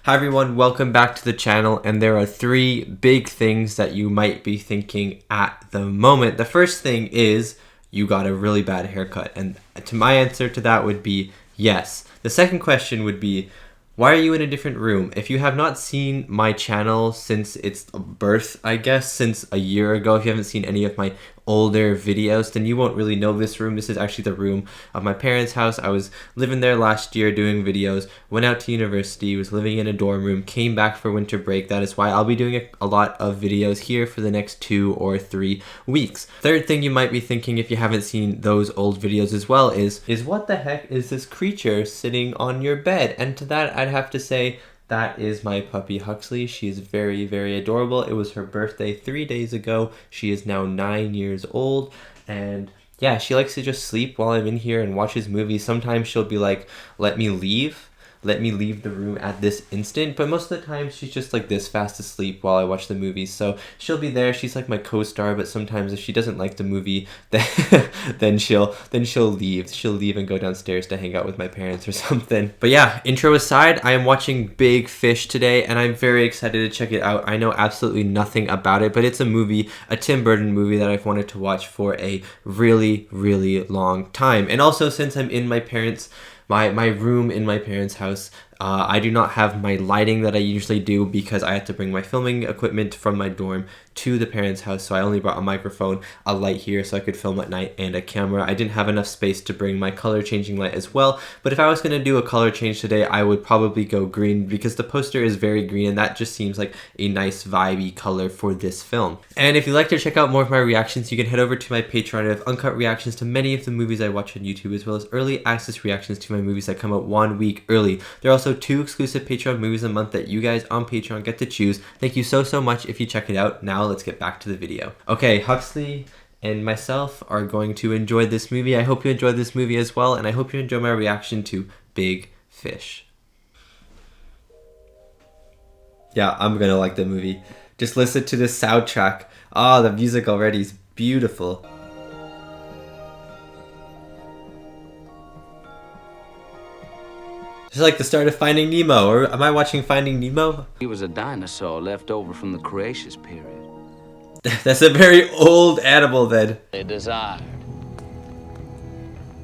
Hi everyone, welcome back to the channel, and there are three big things that you might be thinking at the moment. The first thing is you got a really bad haircut, and to my answer to that would be yes. The second question would be, why are you in a different room? If you have not seen my channel since its birth, I guess, since a year ago, if you haven't seen any of my older videos, then you won't really know this room. This is actually the room of my parents' house. I was living there last year doing videos, went out to university, was living in a dorm room, came back for winter break. That is why I'll be doing a lot of videos here for the next 2 or 3 weeks. Third thing you might be thinking if you haven't seen those old videos as well is what the heck is this creature sitting on your bed? And to that I'd have to say, that is my puppy Huxley. She is very, very adorable. It was her birthday 3 days ago. She is now 9 years old, and yeah, she likes to just sleep while I'm in here and watches movies. Sometimes she'll be like, let me leave the room at this instant, but most of the time she's just like this, fast asleep while I watch the movies. So she'll be there, she's like my co-star, but sometimes if she doesn't like the movie, then she'll leave and go downstairs to hang out with my parents or something. But yeah, intro aside, I am watching Big Fish today, and I'm very excited to check it out. I know absolutely nothing about it, but it's a movie, a Tim Burton movie that I've wanted to watch for a really, really long time. And also, since I'm in my parents' my room in my parents' house, I do not have my lighting that I usually do because I had to bring my filming equipment from my dorm to the parents' house, so I only brought a microphone, a light here so I could film at night, and a camera. I didn't have enough space to bring my color changing light as well, but if I was going to do a color change today, I would probably go green because the poster is very green and that just seems like a nice vibey color for this film. And if you'd like to check out more of my reactions, you can head over to my Patreon. I have uncut reactions to many of the movies I watch on YouTube, as well as early access reactions to my movies that come out 1 week early. There are also 2 exclusive Patreon movies a month that you guys on Patreon get to choose. Thank you so much if you check it out. Now let's get back to the video. Okay, Huxley and myself are going to enjoy this movie. I hope you enjoyed this movie as well, and I hope you enjoy my reaction to Big Fish. Yeah, I'm gonna like the movie. Just listen to this soundtrack. Ah, the music already is beautiful. It's like the start of Finding Nemo, or am I watching Finding Nemo? He was a dinosaur left over from the Cretaceous period. That's a very old animal then. A desire.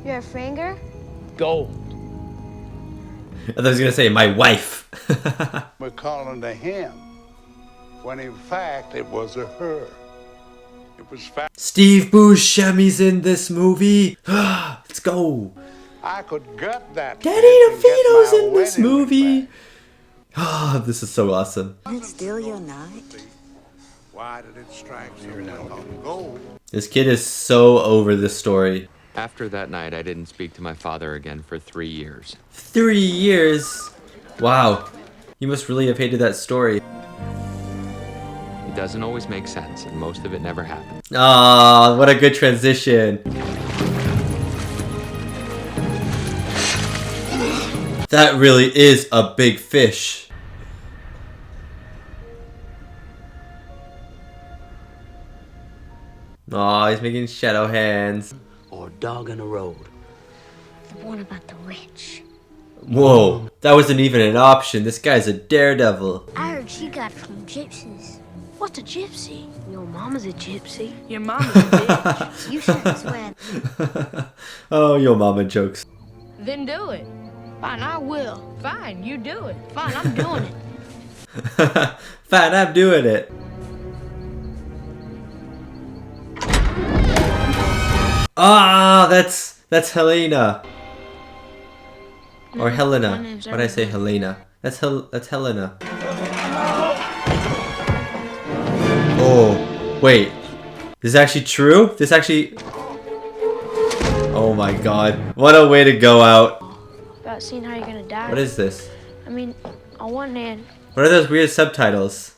Your finger? Gold. I thought I was gonna say my wife. We're calling to him, when in fact it was a her. It was Steve Buscemi's in this movie. Let's go. I could gut that. Daddy DeVito's in this movie. Ah, this is so awesome. It's still your night. Why did it strike here now on gold? This kid is so over this story. After that night, I didn't speak to my father again for 3 years. 3 years? Wow. You must really have hated that story. It doesn't always make sense, and most of it never happens. Ah, what a good transition. That really is a big fish. Aw, he's making shadow hands. Or dog in a road. The one about the witch. Whoa, that wasn't even an option. This guy's a daredevil. I heard she got it from gypsies. What's a gypsy? Your mama's a gypsy. Your mama's a bitch. You shouldn't swear. Oh, your mama jokes. Then do it. Fine, I will. Fine, you do it. Fine, I'm doing it. Fine, I'm doing it. Ah, that's Helena. Or Helena. Why'd I say Helena? That's Helena. Oh, wait. This is actually true? This actually... Oh my god. What a way to go out. About seeing how you're gonna die. What is this? I mean, on one hand, What are those weird subtitles?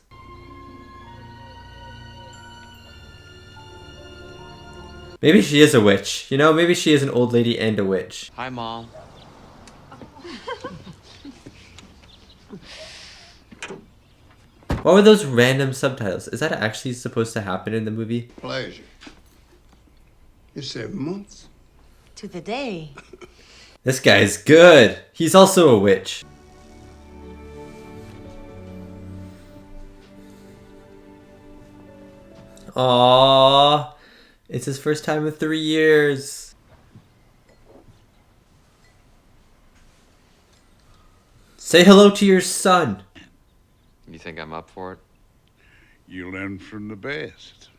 Maybe she is a witch. You know, maybe she is an old lady and a witch. Hi, Mom. What were those random subtitles? Is that actually supposed to happen in the movie? Pleasure. You said months? To the day. This guy's good. He's also a witch. Aww. It's his first time in 3 years. Say hello to your son. You think I'm up for it? You learn from the best.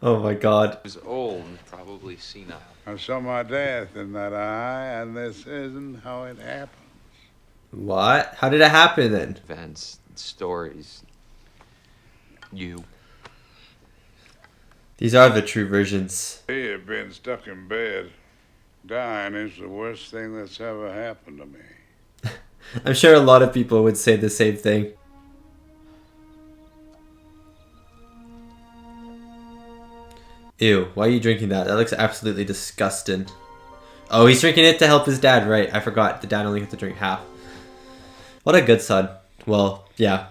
Oh my god. He's old and probably senile. I saw my death in that eye, and this isn't how it happens. What? How did it happen then? Events, stories. You. These are the true versions. He had been stuck in bed. Dying is the worst thing that's ever happened to me. I'm sure a lot of people would say the same thing. Ew, why are you drinking that? That looks absolutely disgusting. Oh, he's drinking it to help his dad, right. I forgot. The dad only had to drink half. What a good son. Well, yeah.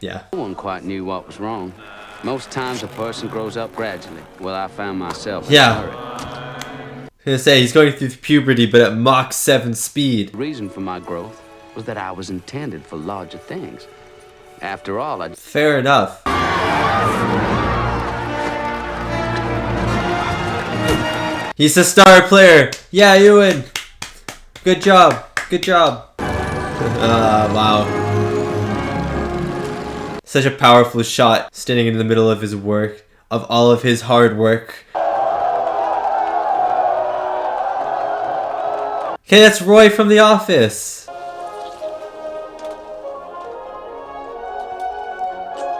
Yeah. No one quite knew what was wrong. Most times a person grows up gradually. Well, I found myself in a Yeah. hurry. I was gonna say, he's going through puberty, but at Mach 7 speed. The reason for my growth was that I was intended for larger things. After all, Fair enough. He's the star player. Yeah, Ewan. Good job. Good job. Wow. Such a powerful shot, standing in the middle of his work, of all of his hard work. Okay, that's Roy from The Office.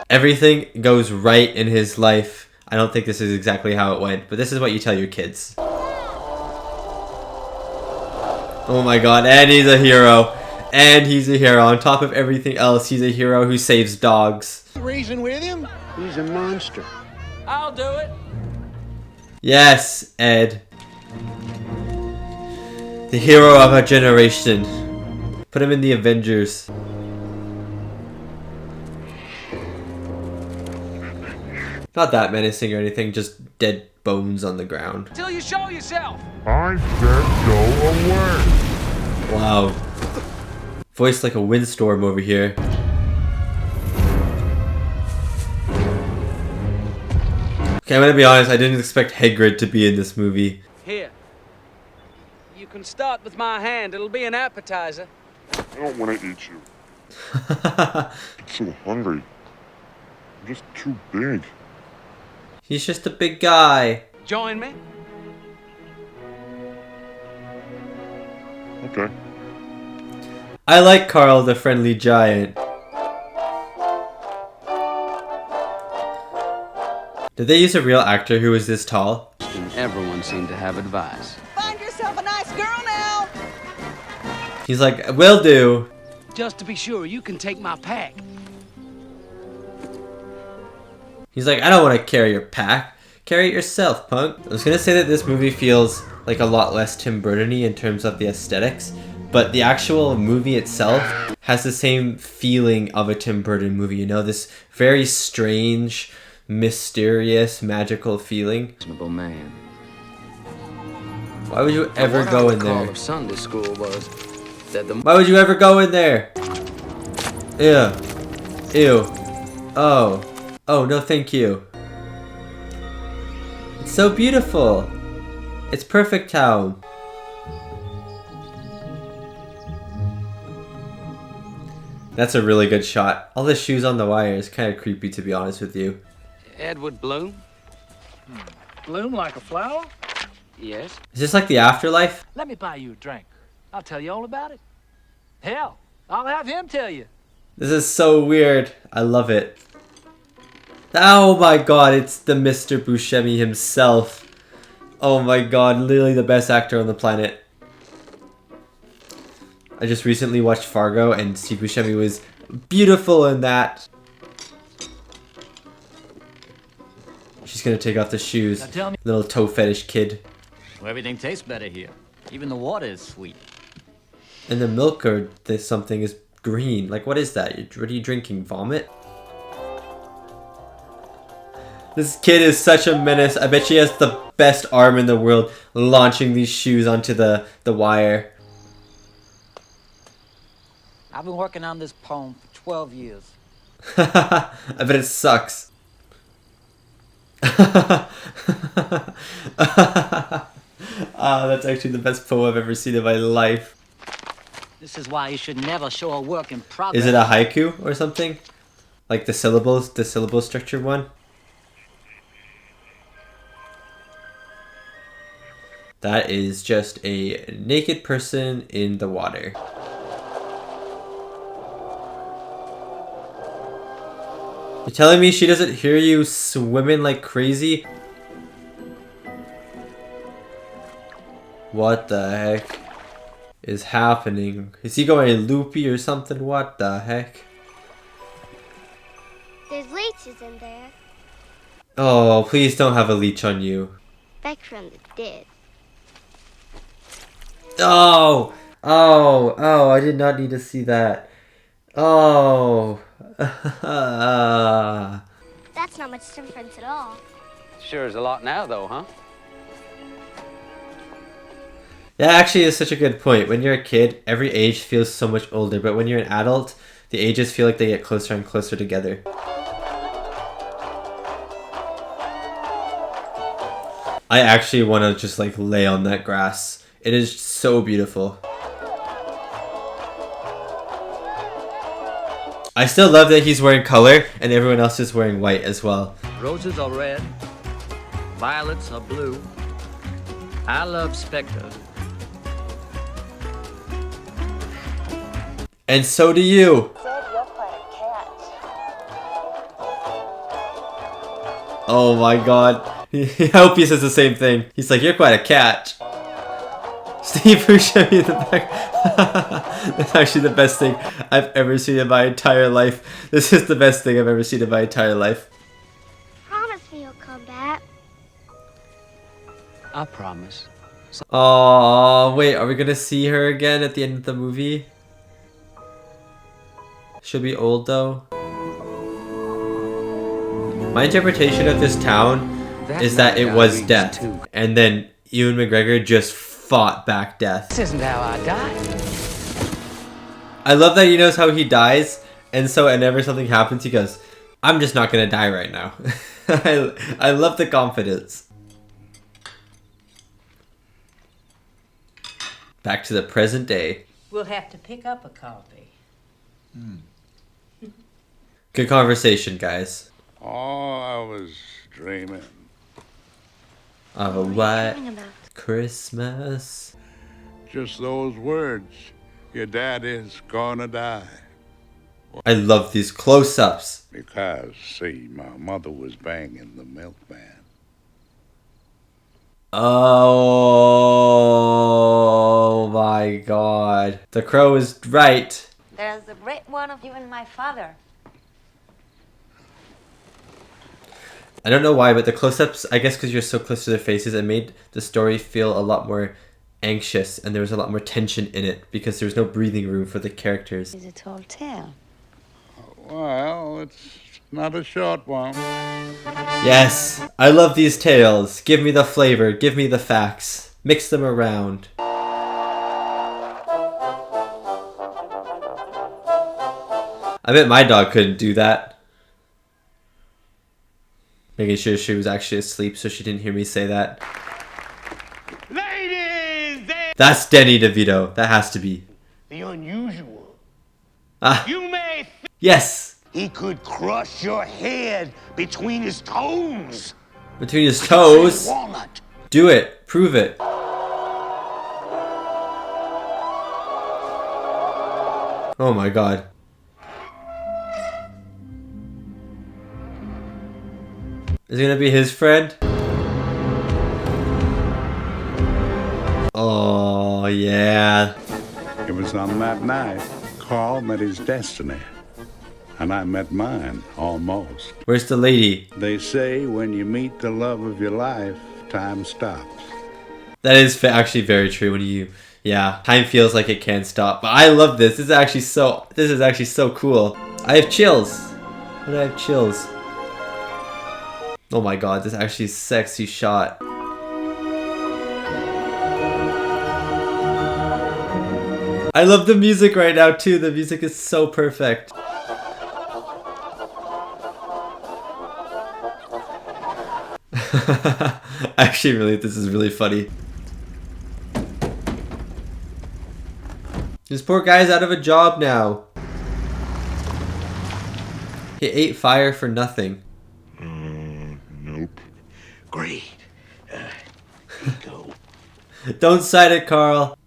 Everything goes right in his life. I don't think this is exactly how it went, but this is what you tell your kids. Oh my god, and he's a hero. And he's a hero. On top of everything else, he's a hero who saves dogs. Reason with him? He's a monster. I'll do it. Yes, Ed. The hero of our generation. Put him in the Avengers. Not that menacing or anything, just dead bones on the ground. Till you show yourself. I said go away. Wow. Voiced like a windstorm over here. Okay, I'm gonna be honest, I didn't expect Hagrid to be in this movie. Here. You can start with my hand. It'll be an appetizer. I don't want to eat you. I'm so hungry. I'm just too big. He's just a big guy. Join me. Okay. I like Carl the Friendly Giant. Did they use a real actor who was this tall? And everyone seemed to have advice. Find yourself a nice girl now. He's like, will do. Just to be sure, you can take my pack. He's like, I don't want to carry your pack. Carry it yourself, punk. I was gonna say that this movie feels like a lot less Tim Burton-y in terms of the aesthetics, but the actual movie itself has the same feeling of a Tim Burton movie, you know, this very strange, mysterious, magical feeling. Reasonable man. Why would you ever go in there? What I recall of Sunday school was that the Why would you ever go in there? Ew. Ew. Oh. Oh, no thank you. It's so beautiful. It's Perfect Town. That's a really good shot. All the shoes on the wire is kind of creepy, to be honest with you. Edward Bloom? Bloom like a flower? Yes. Is this like the afterlife? Let me buy you a drink. I'll tell you all about it. Hell, I'll have him tell you. This is so weird. I love it. Oh my god, it's the Mr. Buscemi himself. Oh my god, literally the best actor on the planet. I just recently watched Fargo and Steve Buscemi was beautiful in that. She's gonna take off the shoes. Now tell me- Little toe fetish kid. Well, everything tastes better here. Even the water is sweet. And the milk or this something is green. Like, what is that? What are you drinking? Vomit? This kid is such a menace. I bet she has the best arm in the world launching these shoes onto the wire. I've been working on this poem for 12 years. I bet it sucks. That's actually the best poem I've ever seen in my life. This is why you should never show a work in progress. Is it a haiku or something? Like the syllable structure one? That is just a naked person in the water. You're telling me she doesn't hear you swimming like crazy? What the heck is happening? Is he going loopy or something? What the heck? There's leeches in there. Oh, please don't have a leech on you. Spectre from the dead. Oh! Oh! Oh, I did not need to see that. Oh! That's not much difference at all. Sure is a lot now, though, huh? That actually is such a good point. When you're a kid, every age feels so much older, but when you're an adult, the ages feel like they get closer and closer together. I actually want to just like lay on that grass. It is so beautiful. I still love that he's wearing color and everyone else is wearing white as well. Roses are red, violets are blue. I love Spectre. And so do you. Oh my god. I hope he says the same thing. He's like, you're quite a cat. Steve, who showed me the back? That's actually the best thing I've ever seen in my entire life. This is the best thing I've ever seen in my entire life. Promise me you'll come back. I promise. Oh, wait, are we gonna see her again at the end of the movie? She'll be old though. My interpretation of this town is that it was death, and then Ewan McGregor just fought back death. This isn't how I died. I love that he knows how he dies, and so whenever something happens, he goes, I'm just not gonna die right now. I love the confidence. Back to the present day. We'll have to pick up a copy. Good conversation, guys. Oh, I was dreaming. Of a white Christmas. Just those words. Your daddy's gonna die. I love these close-ups. Because, see, my mother was banging the milkman. Oh my god. The crow is right. There's a great one of you and my father. I don't know why, but the close-ups, I guess because you're so close to their faces, it made the story feel a lot more anxious and there was a lot more tension in it because there was no breathing room for the characters. It's a tall tale. Well, it's not a short one. Yes, I love these tales. Give me the flavor, give me the facts. Mix them around. I bet my dog couldn't do that. Making sure she was actually asleep so she didn't hear me say that. Ladies and That's Danny DeVito. That has to be. the unusual. Ah, You may yes! he could crush your head between his toes. Between his toes. Walnut. Do it. Prove it. Oh my god. Is it gonna be his friend? Oh, yeah. It was on that night Carl met his destiny. And I met mine, almost. Where's the lady? They say when you meet the love of your life, time stops. That is actually very true when you... Yeah, time feels like it can't stop. But I love this. This is actually so cool. I have chills. And I have chills. Oh my god, this is actually a sexy shot. I love the music right now too. The music is so perfect. Actually, really, this is really funny. This poor guy's out of a job now. He ate fire for nothing. Nope. Great. Here you go. Don't sign it, Carl.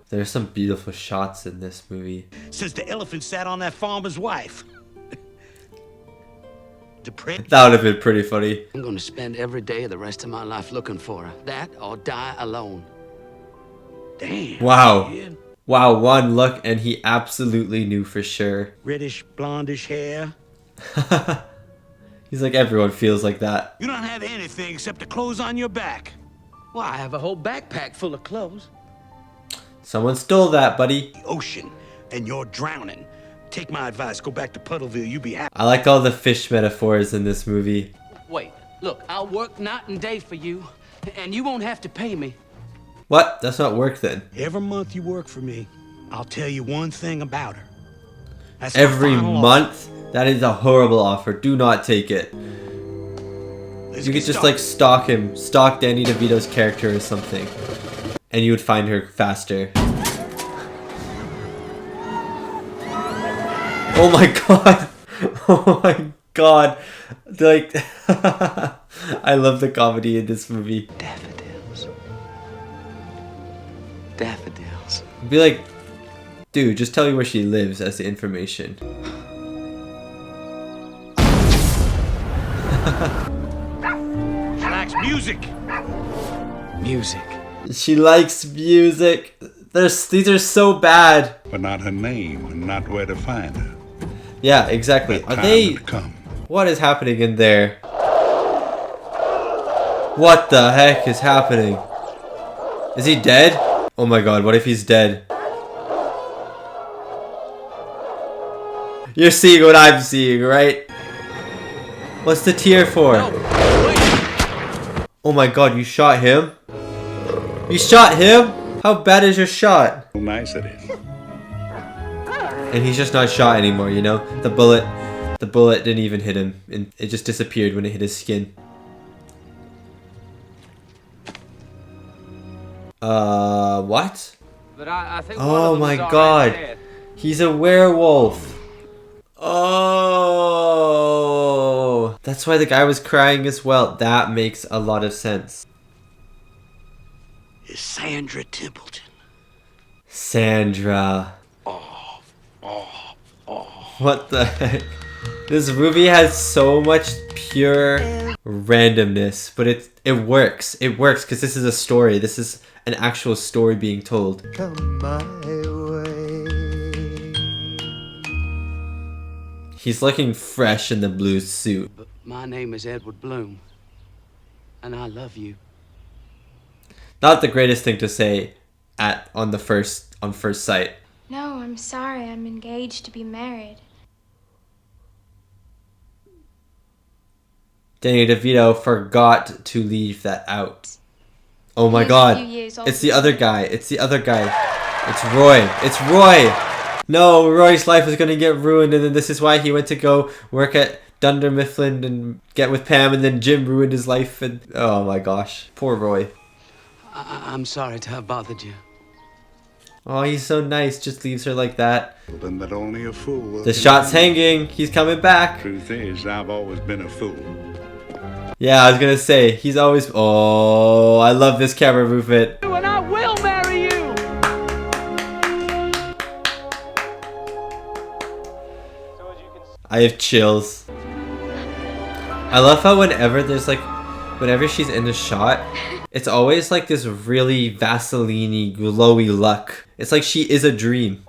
There's some beautiful shots in this movie. Since the elephant sat on that farmer's wife. That would have been pretty funny. I'm gonna spend every day of the rest of my life looking for her. That or die alone. Damn. Wow. Kid. Wow, one look and he absolutely knew for sure. Reddish, blondish hair. He's like, everyone feels like that. You don't have anything except the clothes on your back. Well, I have a whole backpack full of clothes. Someone stole that, buddy. The ocean, and you're drowning. Take my advice, go back to Puddleville, you be happy. I like all the fish metaphors in this movie. Wait, look, I'll work night and day for you, and you won't have to pay me. What? That's not work then. Every month you work for me, I'll tell you one thing about her. That's Every my final month? That is a horrible offer. Do not take it. Let's You get could just started. like stalk him. Stalk Danny DeVito's character or something. And you would find her faster. Oh my god. Oh my god. Like, I love the comedy in this movie. Daffodils. Daffodils. Be like, dude, just tell me where she lives as the information. She likes music. Music. She likes music. These are so bad. But not her name and not where to find her. Yeah, exactly. That Are time they... will come. What is happening in there? What the heck is happening? Is he dead? Oh my god, what if he's dead? You're seeing what I'm seeing, right? What's the tear for? Oh my god, you shot him? You shot him? How bad is your shot? How nice it is. And he's just not shot anymore, you know? The bullet didn't even hit him. And it just disappeared when it hit his skin. What? But I think Oh my god. He's a werewolf. Oh. That's why the guy was crying as well. That makes a lot of sense. Is Sandra Templeton. Sandra. What the heck? This movie has so much pure randomness, but it works. It works because this is a story. This is an actual story being told. Come my way. He's looking fresh in the blue suit. But my name is Edward Bloom, and I love you. Not the greatest thing to say on first sight. No, I'm sorry. I'm engaged to be married. Danny DeVito forgot to leave that out. Oh my He's a god. few years It's the other guy. It's the other guy. It's Roy. It's Roy! No, Roy's life is gonna get ruined, and then this is why he went to go work at Dunder Mifflin and get with Pam, and then Jim ruined his life, and oh my gosh. Poor Roy. I'm sorry to have bothered you. Oh, he's so nice. Just leaves her like that. Well, then that only a fool will. The shot's hanging. He's coming back. Truth is, I've always been a fool. Yeah, I was gonna say, he's always... Oh, I love this camera movement. And I will marry you! I have chills. I love how whenever she's in the shot, it's always like this really Vaseline-y, glowy look. It's like she is a dream.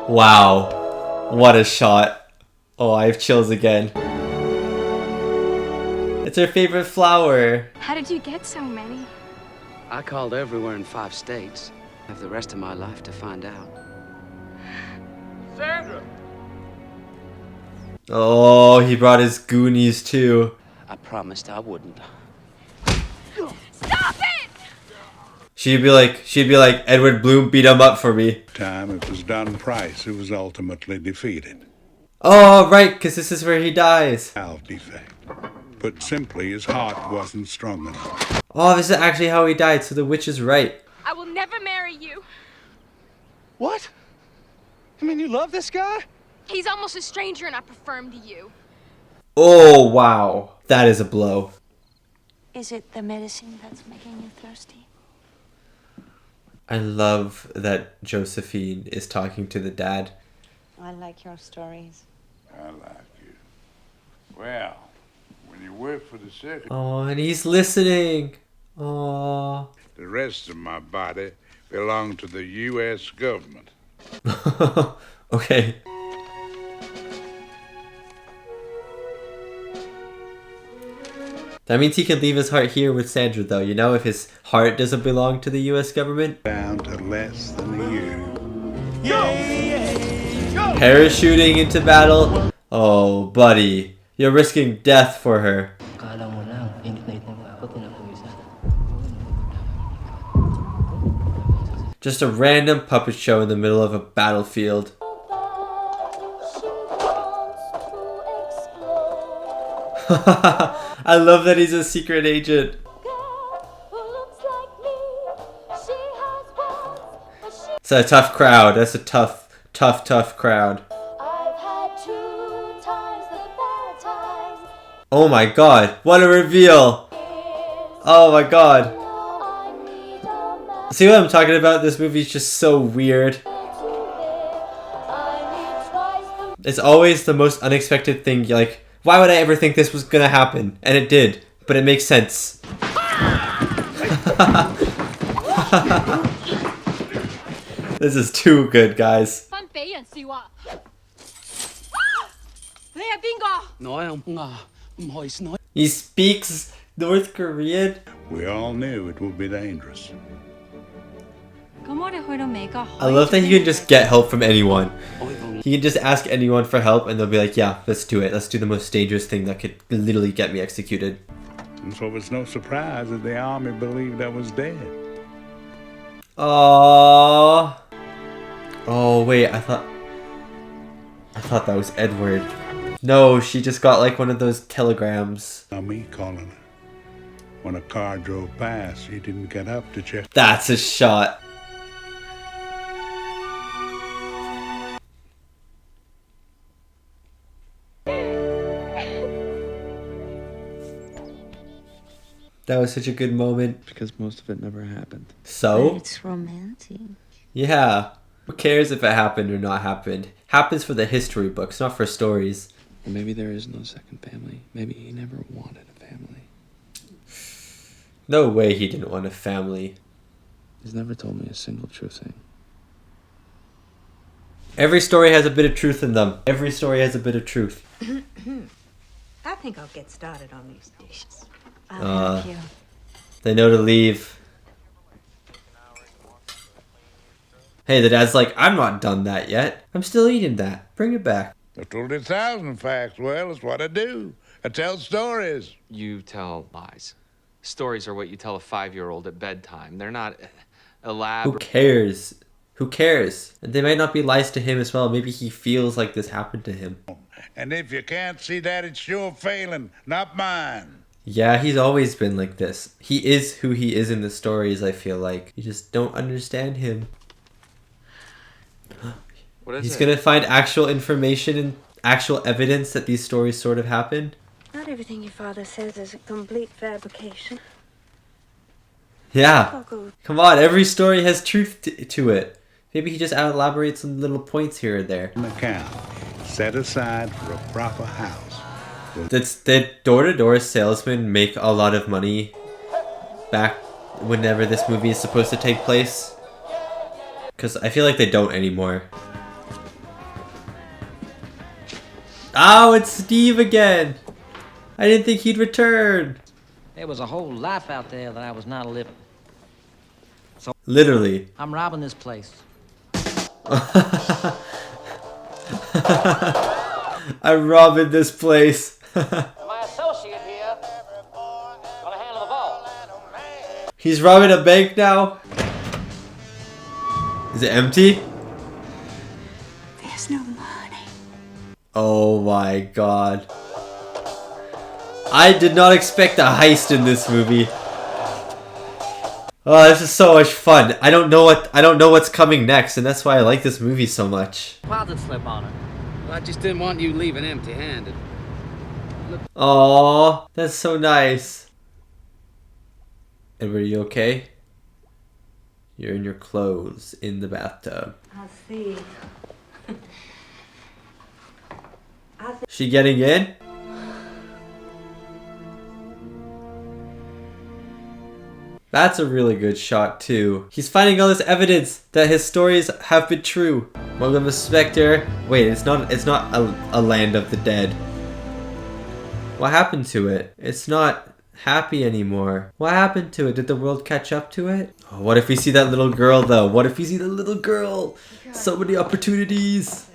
Wow. What a shot. Oh, I have chills again. It's her favorite flower. How did you get so many? I called everywhere in 5 states. I have the rest of my life to find out. Sandra! Oh, he brought his Goonies too. I promised I wouldn't. Stop it! She'd be like, Edward Bloom beat him up for me. Time it was Dunn Price who was ultimately defeated. Oh, right, because this is where he dies. Valve defect. Put simply, his heart wasn't strong enough. Oh, this is actually how he died, so the witch is right. I will never marry you. What? I mean, you love this guy? He's almost a stranger and I prefer him to you. Oh, wow. That is a blow. Is it the medicine that's making you thirsty? I love that Josephine is talking to the dad. I like your stories. I like you. Well, when you work for the circus... Oh, and he's listening. Oh. The rest of my body belong to the U.S. government. Okay. That means he can leave his heart here with Sandra, though. You know, if his heart doesn't belong to the U.S. government. Down to less than a year. Parachuting into battle. Oh, buddy. You're risking death for her. Just a random puppet show in the middle of a battlefield. I love that he's a secret agent. It's a tough crowd. That's a tough crowd. Oh my god, what a reveal! Oh my god. See what I'm talking about? This movie's just so weird. It's always the most unexpected thing. You're like, why would I ever think this was gonna happen? And it did, but it makes sense. This is too good, guys. He speaks North Korean. We all knew it would be dangerous. I love that he can just get help from anyone. He can just ask anyone for help and they'll be like, yeah, let's do it. Let's do the most dangerous thing that could literally get me executed. And so it's no surprise that the army believed I was dead. Aww. Oh, wait, I thought that was Edward. No, she just got like one of those telegrams. Now me calling her. When a car drove past, she didn't get up to check. That's a shot. That was such a good moment. Because most of it never happened. So? But it's romantic. Yeah. Who cares if it happened or not happened? Happens for the history books, not for stories. Or maybe there is no second family. Maybe he never wanted a family. No way he didn't want a family. He's never told me a single true thing. Every story has a bit of truth in them. Every story has a bit of truth. I think I'll get started on these dishes. I'll help you. They know to leave. Hey, the dad's like, I'm not done that yet. I'm still eating that. Bring it back. I told you 1,000 facts. Well, it's what I do. I tell stories. You tell lies. Stories are what you tell a 5-year-old at bedtime. They're not elaborate. Who cares? Who cares? And they might not be lies to him as well. Maybe he feels like this happened to him. And if you can't see that, it's your failing, not mine. Yeah, he's always been like this. He is who he is in the stories, I feel like. You just don't understand him. What is He's it? gonna find actual information and actual evidence that these stories sort of happened. Not everything your father says is a complete fabrication. Yeah. Come on, every story has truth to it. Maybe he just elaborates on little points here and there. An account set aside for a proper house. Did door-to-door salesmen make a lot of money back whenever this movie is supposed to take place? Because I feel like they don't anymore. Oh, it's Steve again! I didn't think he'd return! There was a whole life out there that I was not living. So Literally. I'm robbing this place. I'm robbing this place. My associate here gonna handle the vault. He's robbing a bank now? Is it empty? There's no money. Oh my god. I did not expect a heist in this movie. Oh, this is so much fun. I don't know what's coming next, and that's why I like this movie so much. Closet slip on it. Well, I just didn't want you leaving empty-handed. Aww, that's so nice. Edward, are you okay? You're in your clothes in the bathtub. I'll see. She getting in? That's a really good shot too. He's finding all this evidence that his stories have been true. Welcome to Spectre. Wait, it's not a land of the dead. What happened to it? It's not happy anymore. What happened to it? Did the world catch up to it? Oh, what if we see that little girl though? What if we see the little girl? So many opportunities.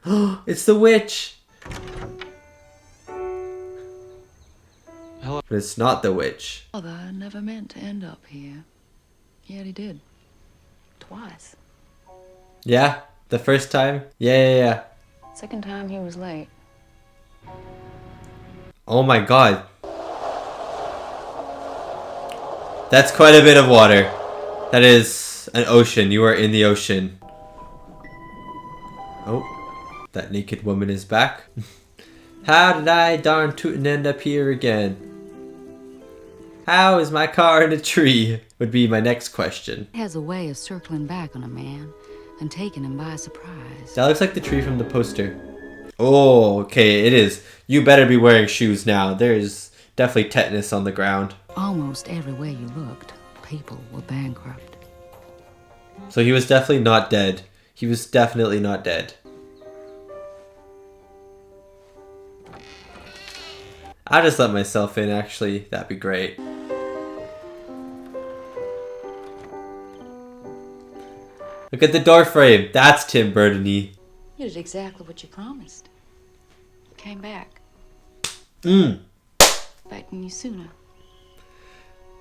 Oh, it's the witch. Hello. But it's not the witch. Father never meant to end up here. Yet he did. Twice. Yeah? The first time? Yeah. Second time he was late. Oh my god. That's quite a bit of water. That is an ocean. You are in the ocean. Oh. That naked woman is back. How did I darn tootin' end up here again? How is my car in a tree? Would be my next question. He has a way of circling back on a man and taking him by surprise. That looks like the tree from the poster. Oh, okay, it is. You better be wearing shoes now. There's definitely tetanus on the ground. Almost everywhere you looked, people were bankrupt. So he was definitely not dead. He was definitely not dead. I'll just let myself in, actually. That'd be great. Look at the door frame. That's Tim Burton-y. You did exactly what you promised. Came back. Expecting you sooner.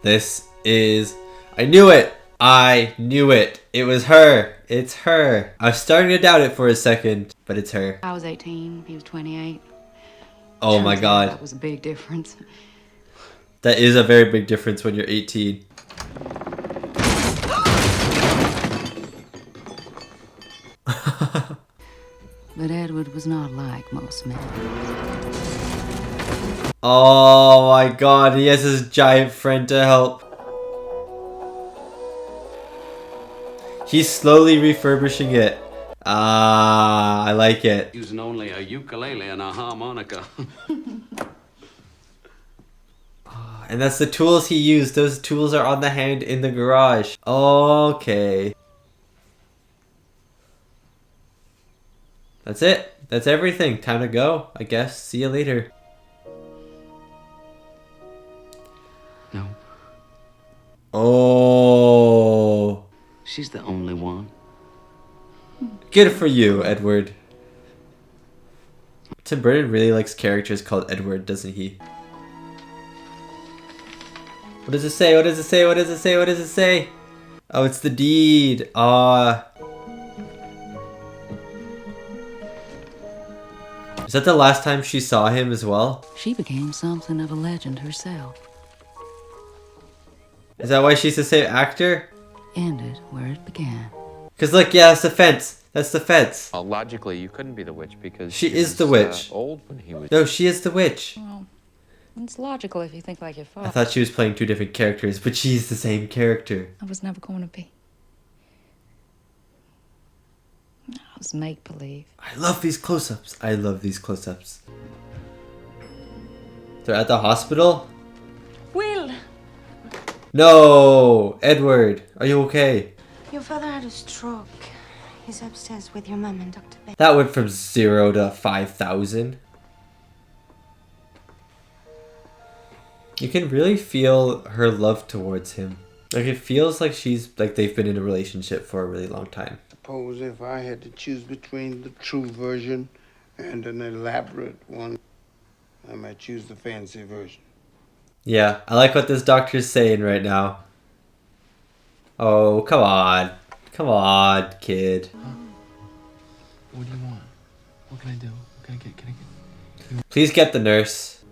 This is... I knew it! I knew it! It was her! It's her! I was starting to doubt it for a second, but it's her. I was 18, he was 28. Oh my god. That was a big difference. That is a very big difference when you're 18. But Edward was not like most men. Oh my god, he has his giant friend to help. He's slowly refurbishing it. Ah, I like it. Using only a ukulele and a harmonica. And that's the tools he used. Those tools are on the hand in the garage. Okay. That's it. That's everything. Time to go, I guess. See you later. No. Oh. She's the only one. Good for you, Edward. Tim Burton really likes characters called Edward, doesn't he? What does it say? What does it say? What does it say? What does it say? Oh, it's the deed. Is that the last time she saw him as well? She became something of a legend herself. Is that why she's the same actor? Ended where it began. Cause look, yeah, that's the fence. That's the fence. Well, logically, you couldn't be the witch because she is the witch. Old when he was. No, she is the witch. Well, it's logical if you think like your father. I thought she was playing two different characters, but she's the same character. I was never going to be. I was make-believe. I love these close-ups. I love these close-ups. They're at the hospital? Will! No! Edward, are you okay? Your father had a stroke. He's upstairs with your mum and Dr. Ben. That went from 0 to 5,000. You can really feel her love towards him. Like, it feels like they've been in a relationship for a really long time. Suppose if I had to choose between the true version and an elaborate one, I might choose the fancy version. Yeah, I like what this doctor's saying right now. Oh, come on. Come on, kid. What do you want? What can I do? Can I get... Please get the nurse.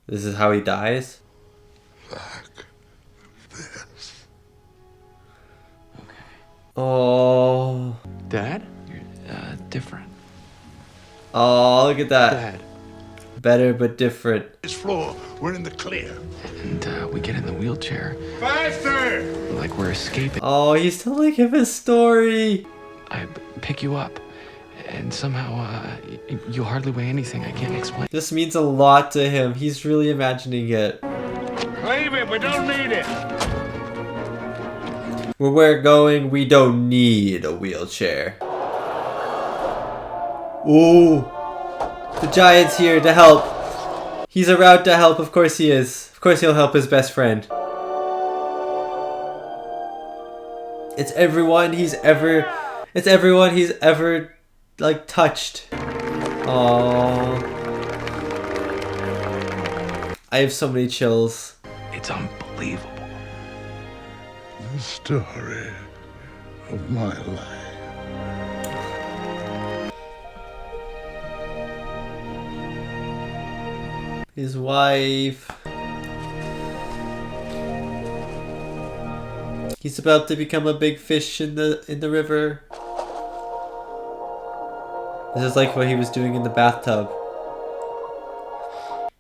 This is how he dies? Like this. Oh. Dad? You're different. Oh, look at that. Dad. Better but different. This floor, we're in the clear. And we get in the wheelchair. Faster! Like we're escaping. Oh, he's telling him his story. I pick you up. And somehow, you hardly weigh anything. I can't explain. This means a lot to him. He's really imagining it. Leave it, we don't need it. Where we're going, we don't need a wheelchair. Ooh. The giant's here to help. He's around to help, of course he is. Of course he'll help his best friend. It's everyone he's ever like touched. Oh, I have so many chills. It's unbelievable. The story of my life. His wife. He's about to become a big fish in the river. This is like what he was doing in the bathtub.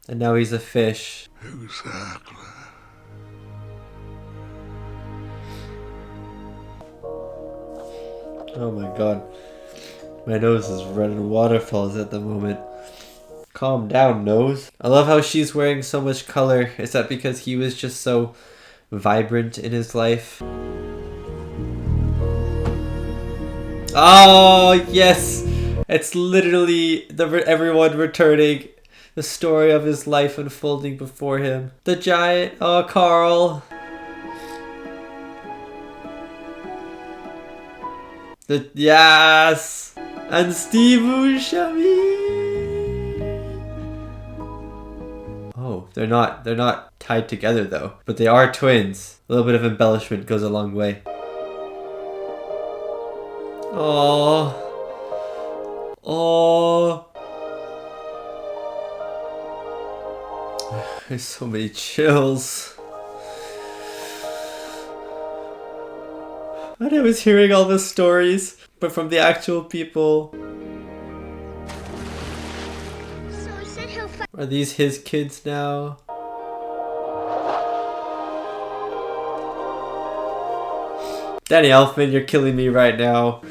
And now he's a fish. Exactly. Oh my god. My nose is running waterfalls at the moment. Calm down, nose. I love how she's wearing so much color. Is that because he was just so vibrant in his life? Oh, yes! It's literally everyone returning. The story of his life unfolding before him. The giant. Oh, Carl. Yes! And Steve Buscemi. Oh, they're not tied together though. But they are twins. A little bit of embellishment goes a long way. Oh. Oh. There's so many chills. And I was hearing all the stories, but from the actual people. So he said he'll fight. Are these his kids now? Danny Elfman, you're killing me right now.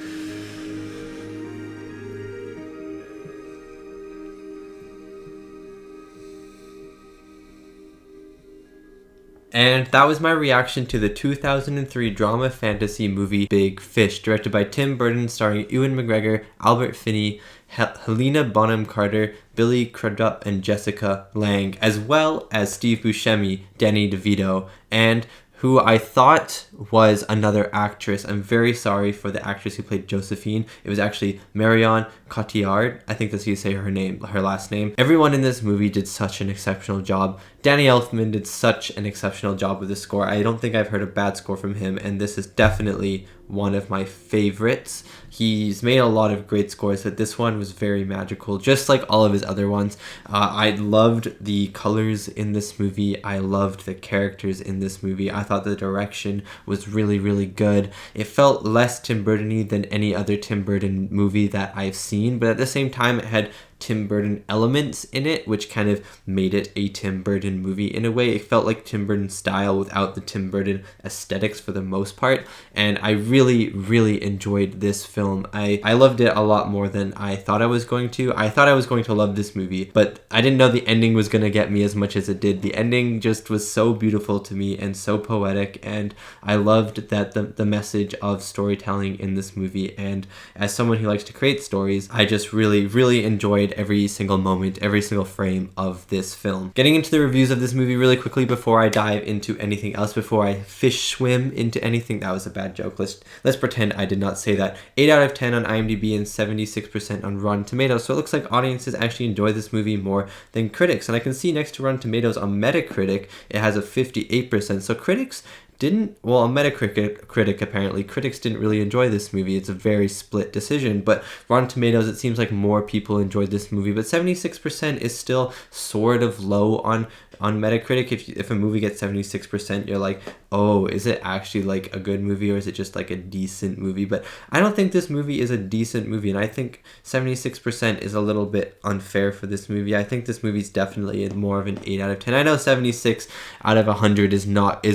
And that was my reaction to the 2003 drama fantasy movie Big Fish, directed by Tim Burton, starring Ewan McGregor, Albert Finney, Helena Bonham Carter, Billy Crudup, and Jessica Lange, as well as Steve Buscemi, Danny DeVito, and who I thought was another actress. I'm very sorry for the actress who played Josephine. It was actually Marion Cotillard. I think that's how you say her last name. Everyone in this movie did such an exceptional job. Danny Elfman did such an exceptional job with the score. I don't think I've heard a bad score from him, and this is definitely one of my favorites. He's made a lot of great scores, but this one was very magical, just like all of his other ones. I loved the colors in this movie. I loved the characters in this movie. I thought the direction was really, really good. It felt less Tim Burton-y than any other Tim Burton movie that I've seen, but at the same time, it had Tim Burton elements in it, which kind of made it a Tim Burton movie in a way. It felt like Tim Burton style without the Tim Burton aesthetics for the most part, and I really, really enjoyed this film. I loved it a lot more than I thought I was going to. I thought I was going to love this movie, but I didn't know the ending was going to get me as much as it did. The ending just was so beautiful to me and so poetic, and I loved that the message of storytelling in this movie, and as someone who likes to create stories, I just really, really enjoyed enjoyed every single moment, every single frame of this film. Getting into the reviews of this movie really quickly before I dive into anything else, before I fish swim into anything. That was a bad joke. Let's pretend I did not say that. 8 out of 10 on IMDb and 76% on Rotten Tomatoes. So it looks like audiences actually enjoy this movie more than critics. And I can see next to Rotten Tomatoes on Metacritic, it has a 58%. So critics didn't, well, on Metacritic apparently, critics didn't really enjoy this movie. It's a very split decision, but Rotten Tomatoes, it seems like more people enjoyed this movie, but 76% is still sort of low on Metacritic. If a movie gets 76%, you're like, oh, is it actually like a good movie, or is it just like a decent movie? But I don't think this movie is a decent movie, and I think 76% is a little bit unfair for this movie. I think this movie is definitely more of an 8 out of 10. I know 76 out of 100 is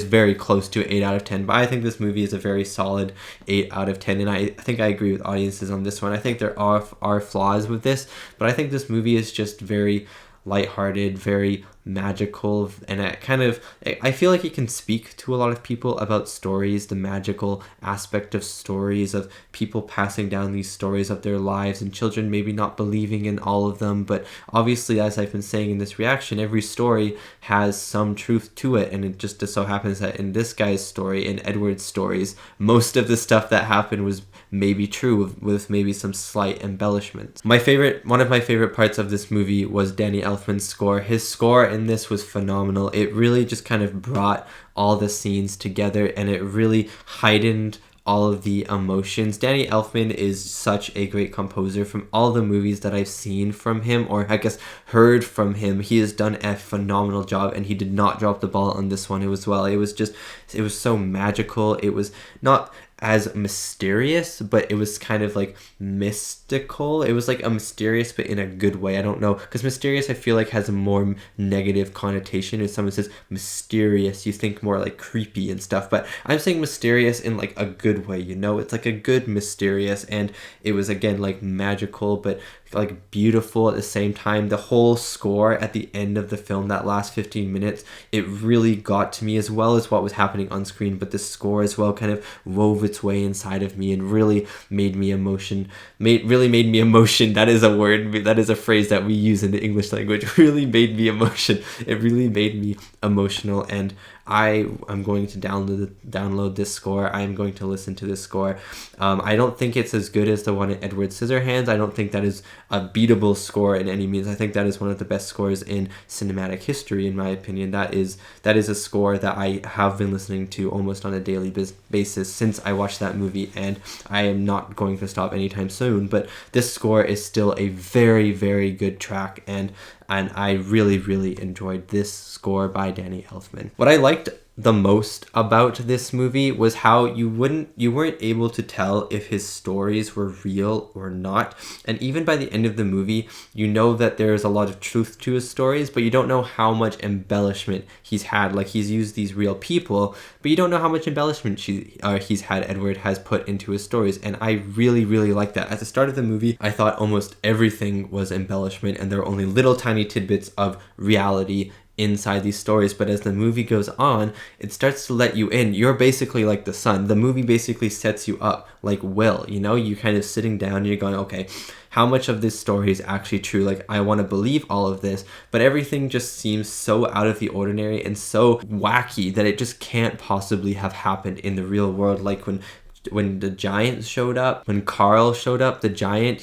very close to 8 out of 10, but I think this movie is a very solid 8 out of 10, and I think I agree with audiences on this one. I think there are flaws with this, but I think this movie is just very lighthearted, very magical, and I feel like it can speak to a lot of people about stories, the magical aspect of stories, of people passing down these stories of their lives and children maybe not believing in all of them. But obviously, as I've been saying in this reaction, every story has some truth to it, and it just so happens that in this guy's story, in Edward's stories, most of the stuff that happened was maybe true with maybe some slight embellishments. One of my favorite parts of this movie was Danny Elfman's score. His score in this was phenomenal. It really just kind of brought all the scenes together, and it really heightened all of the emotions. Danny Elfman is such a great composer. From all the movies that I've seen from him, or I guess heard from him, he has done a phenomenal job, and he did not drop the ball on this one as well. It was so magical. It was not as mysterious, but it was kind of like mystical. It was like a mysterious, but in a good way. I don't know, because mysterious I feel like has a more negative connotation. If someone says mysterious, you think more like creepy and stuff, but I'm saying mysterious in like a good way, you know? It's like a good mysterious, and it was again like magical, but like beautiful at the same time. The whole score at the end of the film, that last 15 minutes, it really got to me, as well as what was happening on screen, but the score as well kind of wove its way inside of me and really made me emotion. That is a word, that is a phrase that we use in the English language. Really made me emotion. It really made me emotional, and I am going to download this score. I am going to listen to this score. I don't think it's as good as the one in Edward Scissorhands. I don't think that is a beatable score in any means. I think that is one of the best scores in cinematic history, in my opinion. That is a score that I have been listening to almost on a daily basis since I watched that movie, and I am not going to stop anytime soon. But this score is still a very, very good track, and I really, really enjoyed this score by Danny Elfman. What I liked the most about this movie was how you weren't able to tell if his stories were real or not. And even by the end of the movie, you know that there's a lot of truth to his stories, but you don't know how much embellishment he's had. Like, he's used these real people, but you don't know how much embellishment Edward has put into his stories. And I really, really like that. At the start of the movie, I thought almost everything was embellishment, and there were only little tiny tidbits of reality inside these stories. But as the movie goes on, it starts to let you in. You're basically like the son. The movie basically sets you up like Will, you know? You're kind of sitting down and you're going, okay, how much of this story is actually true? Like, I want to believe all of this, but everything just seems so out of the ordinary and so wacky that it just can't possibly have happened in the real world. Like when the giant showed up, when Carl showed up, the giant,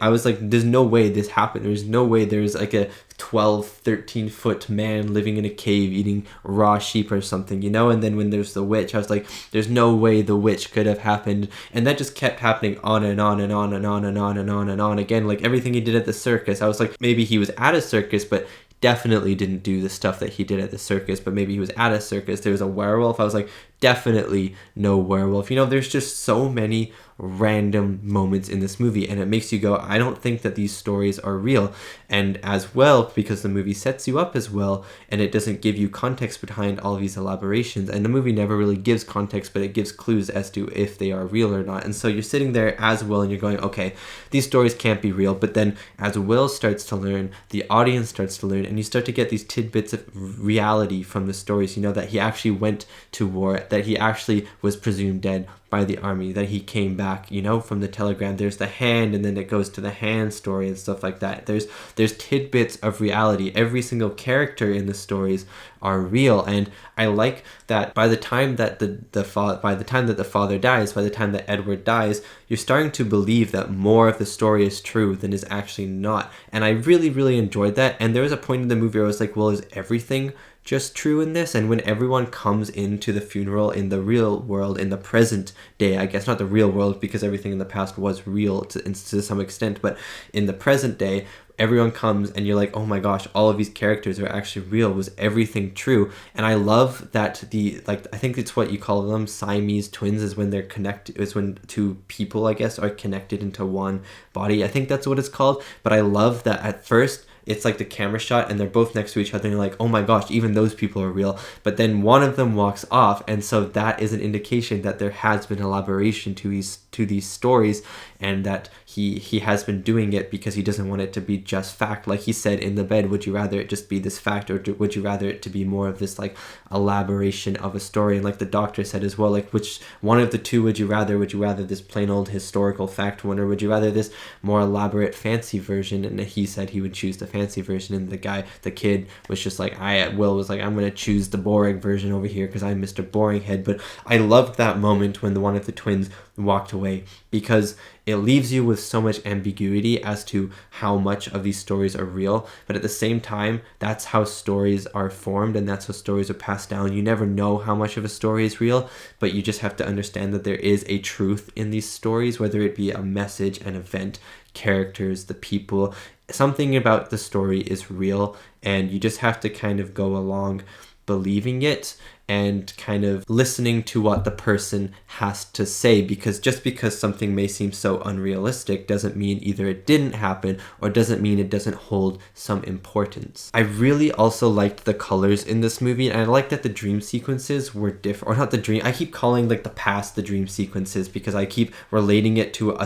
I was like, there's no way this happened. There's no way there's like a 12, 13 foot man living in a cave eating raw sheep or something, you know? And then when there's the witch, I was like, there's no way the witch could have happened. And that just kept happening on and on and on and on and on and on and on again. Like everything he did at the circus, I was like, maybe he was at a circus, but definitely didn't do the stuff that he did at the circus. But maybe he was at a circus. There was a werewolf. I was like, definitely no werewolf. You know, there's just so many random moments in this movie, and it makes you go, I don't think that these stories are real. And as well, because the movie sets you up as well, and it doesn't give you context behind all these elaborations, and the movie never really gives context, but it gives clues as to if they are real or not. And so you're sitting there as Will and you're going, okay, these stories can't be real. But then as Will starts to learn, the audience starts to learn, and you start to get these tidbits of reality from the stories, you know, that he actually went to war, that he actually was presumed dead, by the army, that he came back, you know, from the telegram. There's the hand, and then it goes to the hand story and stuff like that. There's tidbits of reality. Every single character in the stories are real, and I like that by the time that the father dies, by the time that Edward dies, you're starting to believe that more of the story is true than is actually not. And I really, really enjoyed that. And there was a point in the movie where I was like, well, is everything just true in this? And when everyone comes into the funeral in the real world, in the present day, I guess, not the real world, because everything in the past was real to some extent, but in the present day, everyone comes and you're like, oh my gosh, all of these characters are actually real. Was everything true? And I love that I think it's what you call them, Siamese twins, is when they're connected, is when two people, I guess, are connected into one body. I think that's what it's called. But I love that at first, it's like the camera shot and they're both next to each other and you're like, oh my gosh, even those people are real. But then one of them walks off, and so that is an indication that there has been elaboration to these stories, and that he has been doing it because he doesn't want it to be just fact. Like he said in the bed, would you rather it just be this fact, or would you rather it to be more of this like elaboration of a story? And like the doctor said as well, like which one of the two would you rather? Would you rather this plain old historical fact one, or would you rather this more elaborate fancy version? And he said he would choose the fancy version, and the kid was just like, Will was like, I'm gonna choose the boring version over here because I'm Mr. Boring Head. But I loved that moment when one of the twins walked away, because it leaves you with so much ambiguity as to how much of these stories are real. But at the same time, that's how stories are formed, and that's how stories are passed down. You never know how much of a story is real, but you just have to understand that there is a truth in these stories, whether it be a message, an event, characters, the people. Something about the story is real, and you just have to kind of go along believing it and kind of listening to what the person has to say, because just because something may seem so unrealistic doesn't mean either it didn't happen or doesn't mean it doesn't hold some importance. I really also liked the colors in this movie, and I liked that the dream sequences were different, or not the dream, I keep calling like the past the dream sequences because I keep relating it to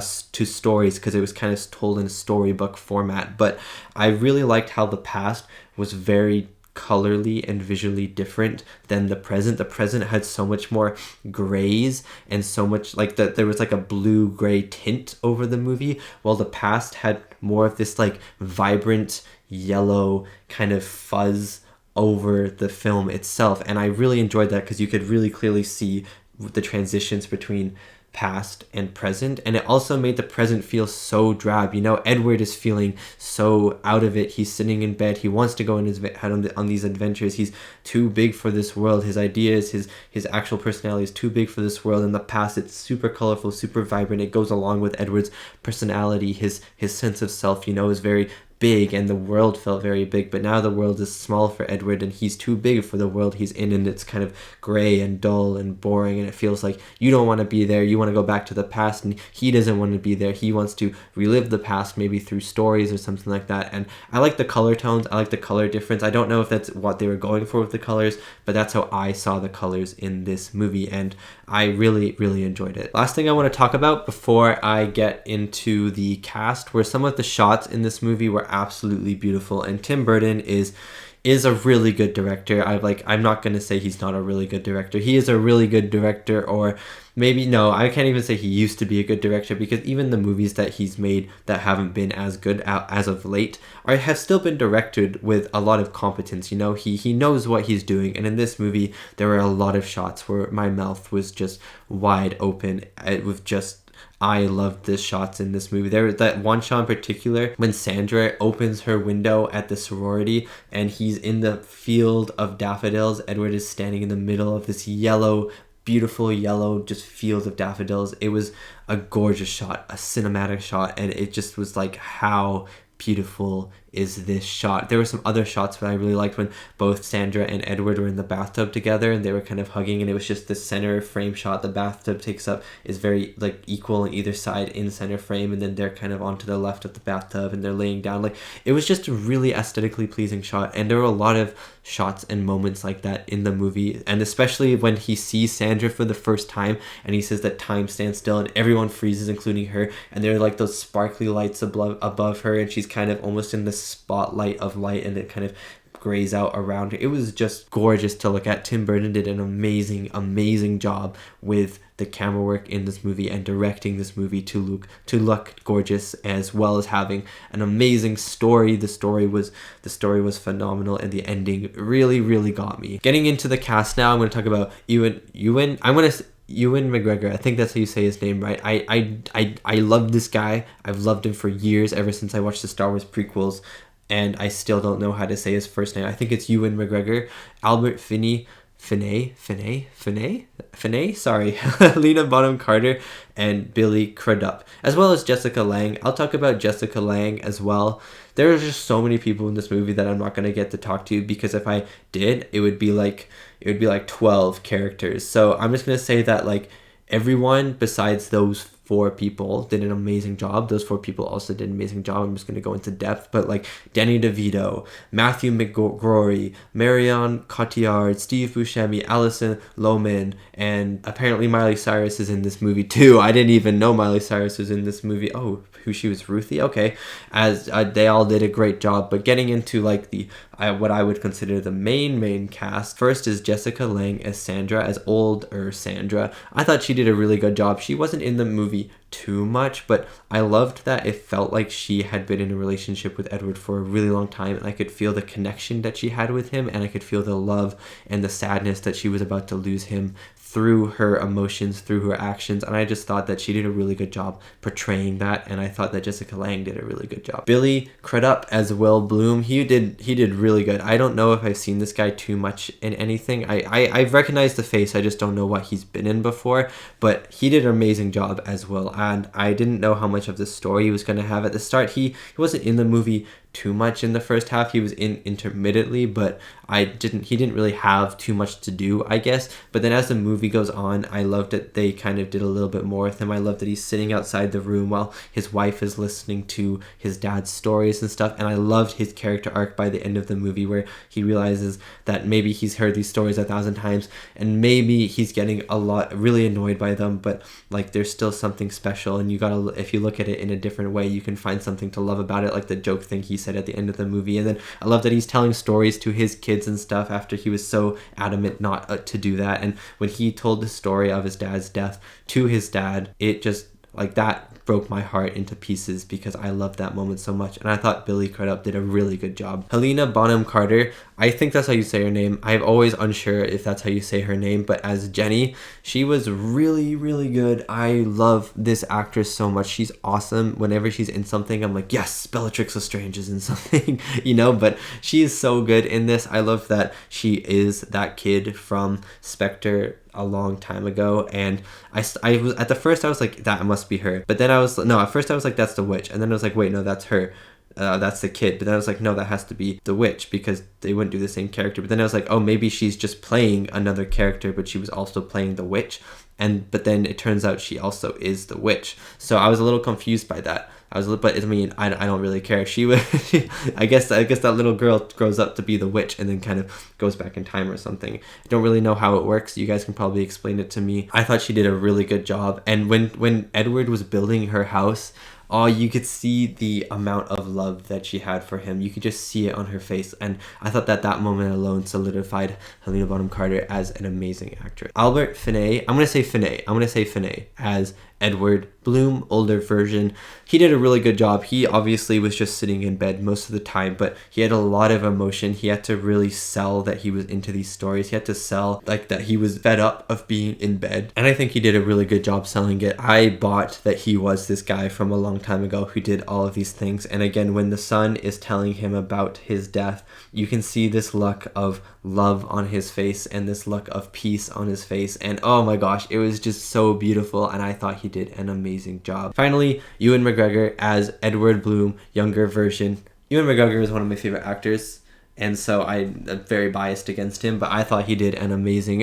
stories, because it was kind of told in a storybook format. But I really liked how the past was very colorly and visually different than the present. The present had so much more grays and so much like that there was like a blue-gray tint over the movie, while the past had more of this like vibrant yellow kind of fuzz over the film itself. And I really enjoyed that because you could really clearly see the transitions between past and present, and it also made the present feel so drab. You know, Edward is feeling so out of it. He's sitting in bed, he wants to go on these adventures. He's too big for this world. His ideas, his actual personality is too big for this world. In the past, it's super colorful, super vibrant. It goes along with Edward's personality. His sense of self, you know, is very big, and the world felt very big. But now the world is small for Edward, and he's too big for the world he's in, and it's kind of gray and dull and boring, and it feels like you don't want to be there. You want to go back to the past, and he doesn't want to be there. He wants to relive the past, maybe through stories or something like that. And I like the color tones. I like the color difference. I don't know if that's what they were going for with the colors, but that's how I saw the colors in this movie, and I really, really enjoyed it. Last thing I want to talk about before I get into the cast were some of the shots in this movie were absolutely beautiful. And Tim Burton is a really good director. I'm not going to say he's not a really good director. He is a really good director, or maybe no, I can't even say he used to be a good director, because even the movies that he's made that haven't been as good as of late have still been directed with a lot of competence. You know, he knows what he's doing. And in this movie, there were a lot of shots where my mouth was just wide open with just I loved the shots in this movie. There was that one shot in particular when Sandra opens her window at the sorority and he's in the field of daffodils. Edward is standing in the middle of this yellow, beautiful yellow just field of daffodils. It was a gorgeous shot, a cinematic shot, and it just was like, how beautiful is this shot? There were some other shots that I really liked when both Sandra and Edward were in the bathtub together and they were kind of hugging, and it was just the center frame shot the bathtub takes up is very like equal on either side in center frame, and then they're kind of onto the left of the bathtub and they're laying down. Like, it was just a really aesthetically pleasing shot, and there were a lot of shots and moments like that in the movie. And especially when he sees Sandra for the first time and he says that time stands still and everyone freezes, including her, and there are like those sparkly lights above her, and she's kind of almost in the spotlight of light, and it kind of grays out around her. It was just gorgeous to look at. Tim Burton did an amazing job with the camera work in this movie and directing this movie to look gorgeous, as well as having an amazing story. The story was phenomenal, and the ending really got me. Getting into the cast now, I'm going to talk about Ewan McGregor. I think that's how you say his name, right? I love this guy. I've loved him for years, ever since I watched the Star Wars prequels, and I still don't know how to say his first name. I think it's Ewan McGregor. Albert Finney, sorry, Helena Bonham Carter, and Billy Crudup, as well as Jessica Lange. I'll talk about Jessica Lange as well. There are just so many people in this movie that I'm not going to get to talk to, because if I did, it would be like 12 characters. So I'm just going to say that like everyone besides those 4 people did an amazing job. Those 4 people also did an amazing job. I'm just going to go into depth, but like Danny DeVito, Matthew McGregor, Marion Cotillard, Steve Buscemi, Alison, Lohman, and apparently Miley Cyrus is in this movie too. I didn't even know Miley Cyrus was in this movie. Oh, who she was, Ruthie? Okay. As they all did a great job. But getting into like the what I would consider the main cast, first is Jessica Lange as Sandra, as older Sandra. I thought she did a really good job. She wasn't in the movie too much, but I loved that it felt like she had been in a relationship with Edward for a really long time, and I could feel the connection that she had with him, and I could feel the love and the sadness that she was about to lose him through her emotions, through her actions, and I just thought that she did a really good job portraying that, and I thought that Jessica Lange did a really good job. Billy Crudup as Will Bloom, he did really good. I don't know if I've seen this guy too much in anything. I've recognized the face, I just don't know what he's been in before, but he did an amazing job as Will, and I didn't know how much of the story he was going to have at the start. He wasn't in the movie too much in the first half. He was in intermittently, but he didn't really have too much to do, I guess. But then as the movie goes on, I loved that they kind of did a little bit more with him. I love that he's sitting outside the room while his wife is listening to his dad's stories and stuff, and I loved his character arc by the end of the movie, where he realizes that maybe he's heard these stories 1,000 times and maybe he's getting really annoyed by them, but like there's still something special, and if you look at it in a different way, you can find something to love about it, like the joke thing he said at the end of the movie. And then I love that he's telling stories to his kids and stuff after he was so adamant not to do that. And when he told the story of his dad's death to his dad, it just like that broke my heart into pieces, because I loved that moment so much, and I thought Billy Crudup did a really good job. Helena Bonham Carter, I think that's how you say her name. I'm always unsure if that's how you say her name, but as Jenny, she was really good. I love this actress so much. She's awesome. Whenever she's in something, I'm like, yes, Bellatrix Lestrange is in something, but she is so good in this. I love that she is that kid from Spectre a long time ago, and I was at the first I was like, that must be her, but then at first I was like, that's the witch, and then I was like, wait, no, that's her. That's the kid. But then I was like, no, that has to be the witch, because they wouldn't do the same character. But then I was like, oh, maybe she's just playing another character, but she was also playing the witch. But then it turns out she also is the witch. So I was a little confused by that. But I mean, I don't really care. I guess that little girl grows up to be the witch and then kind of goes back in time or something. I don't really know how it works. You guys can probably explain it to me. I thought she did a really good job. And when Edward was building her house, you could see the amount of love that she had for him. You could just see it on her face. And I thought that moment alone solidified Helena Bonham Carter as an amazing actress. Albert Finney, I'm going to say Finney as Edward Bloom, older version. He did a really good job. He obviously was just sitting in bed most of the time, but he had a lot of emotion. He had to really sell that he was into these stories. He had to sell like that he was fed up of being in bed. And I think he did a really good job selling it. I bought that he was this guy from a long time ago who did all of these things. And again, when the son is telling him about his death, you can see this look of love on his face and this look of peace on his face. And oh my gosh, it was just so beautiful. And I thought he did an amazing job. Finally, Ewan McGregor as Edward Bloom, younger version. Ewan McGregor is one of my favorite actors, and so I'm very biased against him, but I thought he did an amazing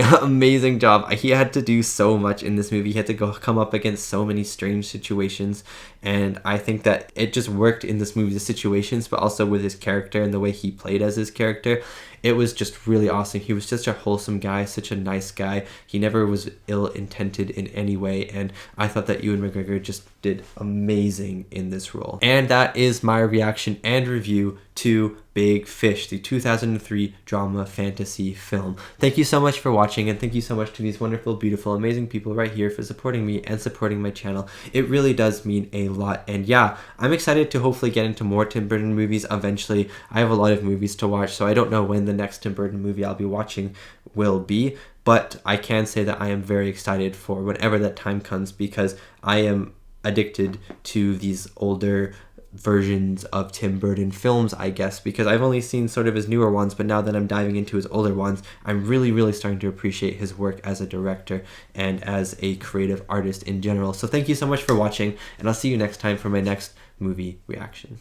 job. He had to do so much in this movie. He had to come up against so many strange situations, and I think that it just worked in this movie, the situations, but also with his character and the way he played as his character. It was just really awesome. He was such a wholesome guy, such a nice guy. He never was ill-intended in any way, and I thought that Ewan McGregor just did amazing in this role. And that is my reaction and review to Big Fish, the 2003 drama fantasy film. Thank you so much for watching, and thank you so much to these wonderful, beautiful, amazing people right here for supporting me and supporting my channel. It really does mean a lot. And yeah, I'm excited to hopefully get into more Tim Burton movies eventually. I have a lot of movies to watch, so I don't know when the next Tim Burton movie I'll be watching will be, but I can say that I am very excited for whenever that time comes, because I am addicted to these older versions of Tim Burton films, I guess, because I've only seen sort of his newer ones, but now that I'm diving into his older ones, I'm really starting to appreciate his work as a director and as a creative artist in general. So thank you so much for watching, and I'll see you next time for my next movie reaction.